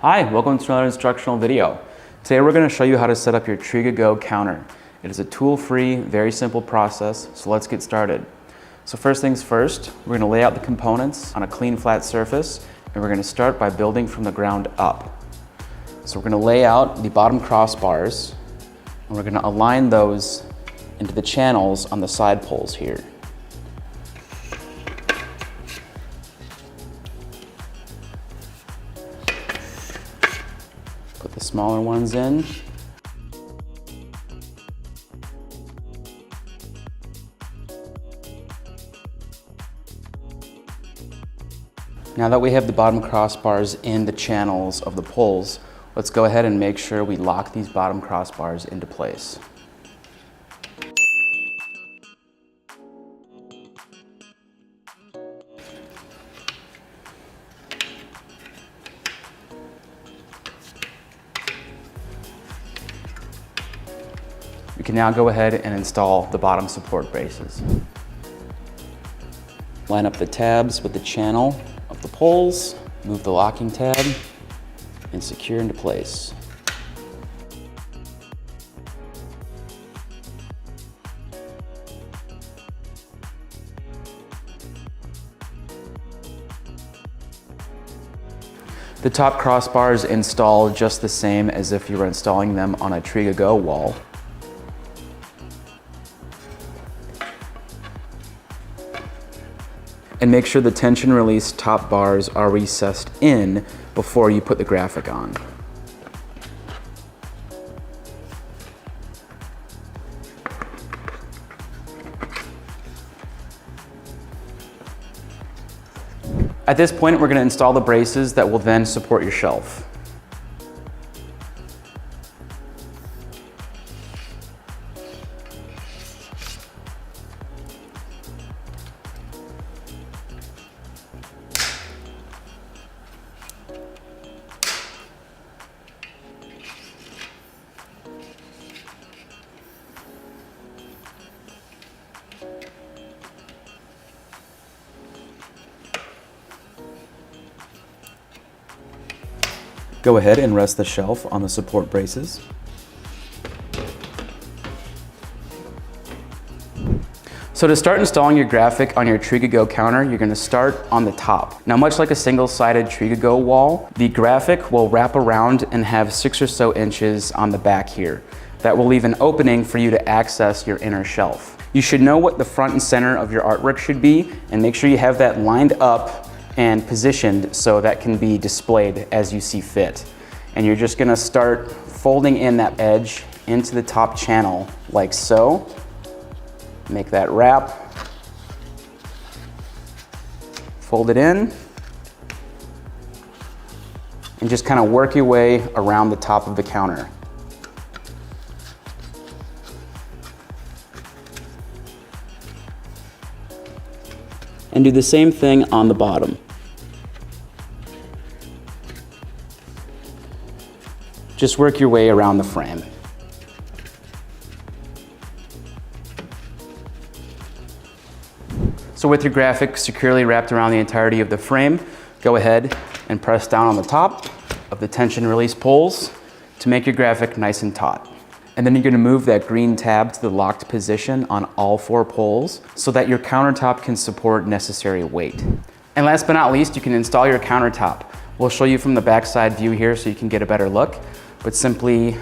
Hi, welcome to another instructional video. Today we're going to show you how to set up your TRIGA Go counter. It is a tool-free, very simple process, so let's get started. So first things first, we're going to lay out the components on a clean flat surface, and we're going to start by building from the ground up. So we're going to lay out the bottom crossbars, and we're going to align those into the channels on the side poles here. Put the smaller ones in. Now that we have the bottom crossbars in the channels of the poles, let's go ahead and make sure we lock these bottom crossbars into place. We can now go ahead and install the bottom support braces. Line up the tabs with the channel of the poles, move the locking tab, and secure into place. The top crossbars install just the same as if you were installing them on a TRIGA Go wall. And make sure the tension release top bars are recessed in before you put the graphic on. At this point, we're going to install the braces that will then support your shelf. Go ahead and rest the shelf on the support braces. So to start installing your graphic on your TRIGA Go counter, you're going to start on the top. Now, much like a single-sided TRIGA Go wall, the graphic will wrap around and have 6 or so inches on the back here. That will leave an opening for you to access your inner shelf. You should know what the front and center of your artwork should be, and make sure you have that lined up and positioned so that can be displayed as you see fit. And you're just gonna start folding in that edge into the top channel like so. Make that wrap. Fold it in. And just kind of work your way around the top of the counter. And do the same thing on the bottom. Just work your way around the frame. So with your graphic securely wrapped around the entirety of the frame, go ahead and press down on the top of the tension release poles to make your graphic nice and taut. And then you're going to move that green tab to the locked position on all 4 poles so that your countertop can support necessary weight. And last but not least, you can install your countertop. We'll show you from the backside view here so you can get a better look, but simply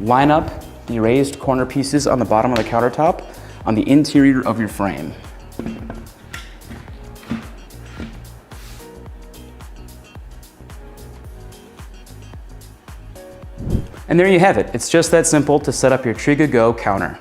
line up the raised corner pieces on the bottom of the countertop on the interior of your frame. And there you have it. It's just that simple to set up your TRIGA Go counter.